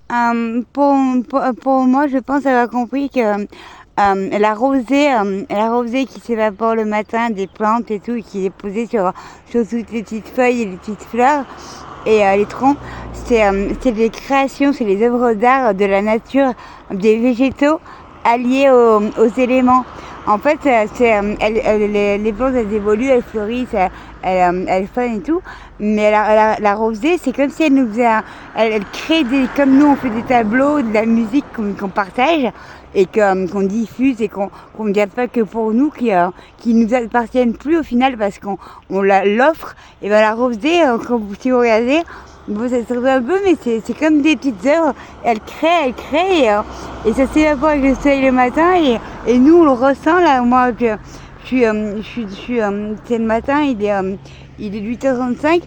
Pour moi, je pense avoir compris que la rosée qui s'évapore le matin des plantes et tout, et qui est posée sur toutes les petites feuilles et les petites fleurs et les troncs, c'est des créations, c'est les œuvres d'art de la nature, des végétaux alliés aux éléments. En fait, les plantes, elles évoluent, elles fleurissent, elles fanent et tout. Mais la rosée, c'est comme si elle nous faisait elle crée comme nous on fait des tableaux, de la musique qu'on partage et qu'on diffuse et qu'on ne garde pas que pour nous, qui nous appartiennent plus au final parce qu'on l'offre. Et ben la rosée, si vous regardez, bon, ça se retrouve un peu, mais c'est comme des petites œuvres. Elle crée et ça s'évapore avec le soleil le matin et nous on le ressent là. Moi, c'est le matin, il est 8h35.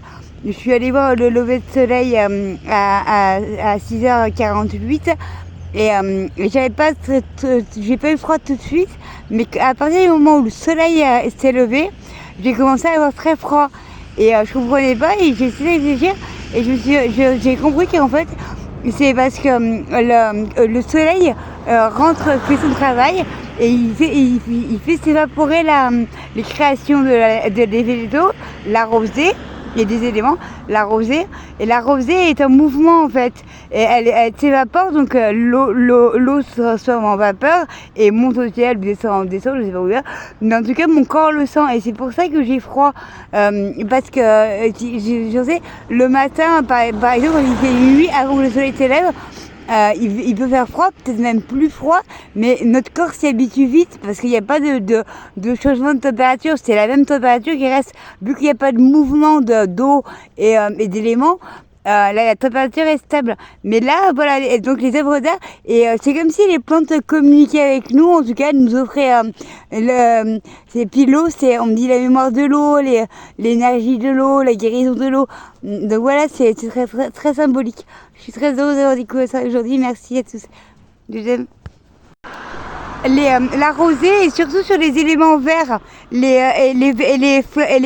Je suis allée voir le lever de soleil à 6h48 et j'ai pas eu froid tout de suite, mais à partir du moment où le soleil s'est levé, j'ai commencé à avoir très froid et je comprenais pas et j'ai essayé de réfléchir et j'ai compris qu'en fait c'est parce que le soleil fait son travail et il fait s'évaporer les créations des végétaux, la rosée. Il y a des éléments, la rosée, et la rosée est en mouvement en fait. Et elle s'évapore, donc l'eau se transforme en vapeur et monte au ciel, descend, je sais pas où là. Mais en tout cas, mon corps le sent et c'est pour ça que j'ai froid. Parce que, je sais, le matin, par exemple, quand il fait nuit avant que le soleil s'élève, il peut faire froid, peut-être même plus froid, mais notre corps s'y habitue vite parce qu'il n'y a pas de changement de température. C'est la même température qui reste, vu qu'il n'y a pas de mouvement d'eau et d'éléments. La température est stable. Mais là, voilà, donc les œuvres d'art, et c'est comme si les plantes communiquaient avec nous, en tout cas, elles nous offraient puis l'eau, on me dit la mémoire de l'eau, l'énergie de l'eau, la guérison de l'eau. Donc voilà, c'est très, très, très symbolique. Je suis très heureuse d'avoir découvert ça aujourd'hui. Merci à tous. Deuxième. La rosée et surtout sur les éléments verts et les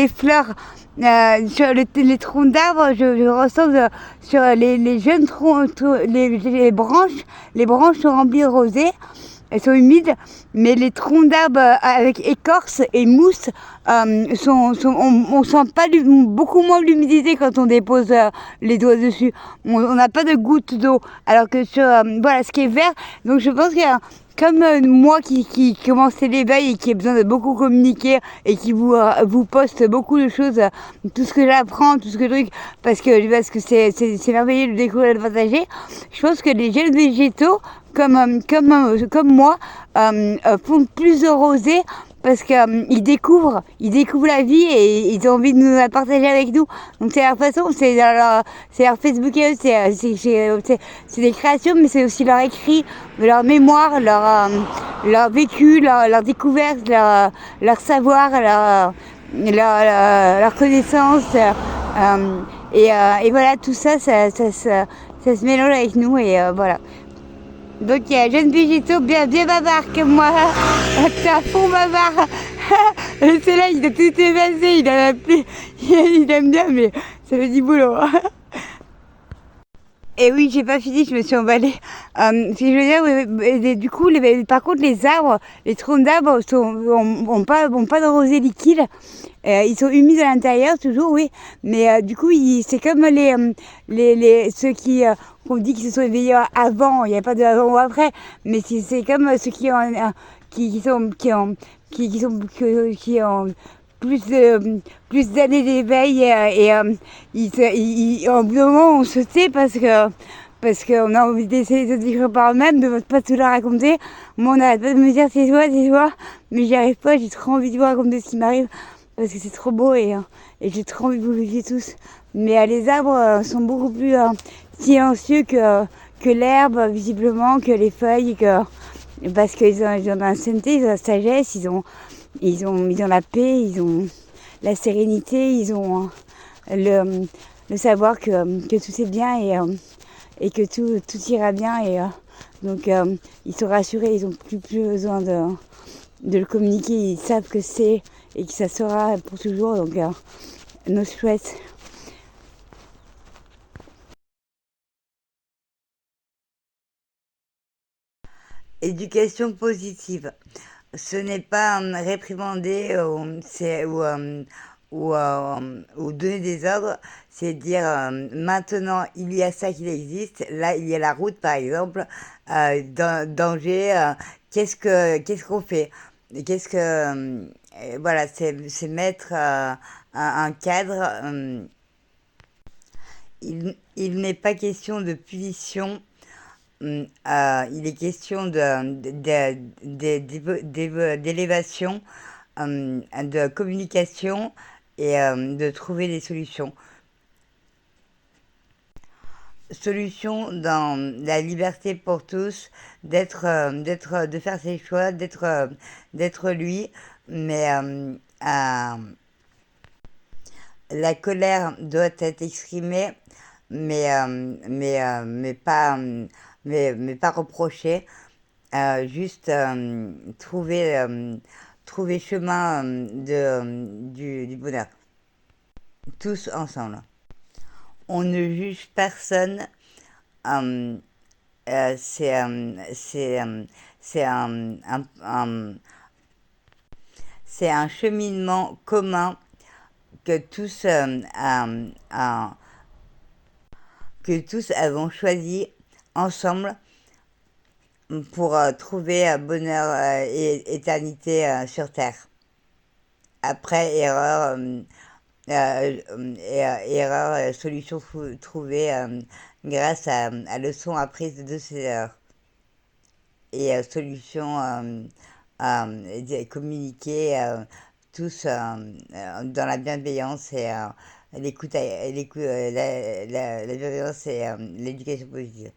fleurs. Sur les troncs d'arbres, je ressens sur les jeunes troncs, les branches sont remplies de rosée, elles sont humides, mais les troncs d'arbres avec écorce et mousse, on sent pas beaucoup moins l'humidité quand on dépose les doigts dessus. On n'a pas de gouttes d'eau, alors que sur voilà, ce qui est vert, donc je pense qu'il y a comme moi qui commençais l'éveil et qui ai besoin de beaucoup communiquer et qui vous poste beaucoup de choses, tout ce que j'apprends, tout ce que je truc, parce que c'est merveilleux de découvrir et de partager. Je pense que les jeunes végétaux, comme moi, font plus de rosée parce qu'ils découvrent la vie et ils ont envie de nous la partager avec nous. Donc c'est leur façon, c'est leur Facebook, c'est des créations, mais c'est aussi leur écrit, leur mémoire, leur vécu, leur découverte, leur savoir, leur connaissance. Et voilà, tout ça, ça se mélange avec nous et voilà. Donc il y a un jeune végétaux bien bavard comme moi. T'es à fond bavard. C'est là, il a tout évacué, il en a plus. Il aime bien, mais ça fait du boulot. Et oui, j'ai pas fini, je me suis emballée. Ce que je veux dire, du coup, par contre, les arbres, les troncs d'arbres ont pas de rosée liquide. Ils sont humides à l'intérieur, toujours, oui. Mais du coup, c'est comme ceux qu'on dit qu'ils se sont éveillés avant. Il n'y a pas de avant ou après. Mais c'est comme ceux qui ont plus d'années d'éveil au bout d'un moment on se tait parce qu'on a envie d'essayer de décrire par eux-mêmes, de pas tout leur raconter. Moi on n'arrête pas de me dire tais-toi, mais j'y arrive pas, j'ai trop envie de vous raconter ce qui m'arrive parce que c'est trop beau et j'ai trop envie que vous le viviez tous. Mais les arbres sont beaucoup plus silencieux que l'herbe, visiblement, que les feuilles, parce qu'ils ont la sainteté, ils ont la sagesse, ils ont la paix, ils ont la sérénité, ils ont le savoir que tout est bien et que tout ira bien. Et donc ils sont rassurés, ils n'ont plus besoin de le communiquer, ils savent que c'est et que ça sera pour toujours. Donc nos chouettes. Éducation positive. Ce n'est pas réprimander ou donner des ordres, c'est dire maintenant il y a ça qui existe, là il y a la route par exemple, danger, qu'est-ce qu'on fait? Qu'est-ce que voilà, c'est mettre un cadre. Il n'est pas question de punition. Il est question d'élévation, de communication et de trouver des solutions. Solutions dans la liberté pour tous, de faire ses choix, d'être lui, mais la colère doit être exprimée, mais pas reprochée. Juste trouver chemin du bonheur, tous ensemble. On ne juge personne. euh, c'est c'est un cheminement commun que que tous avons choisi ensemble pour trouver bonheur et éternité sur Terre. Après, solution trouvée grâce à leçon apprise de ces erreurs. Et solution communiquer tous dans la bienveillance et l'écoute, la bienveillance et l'éducation positive.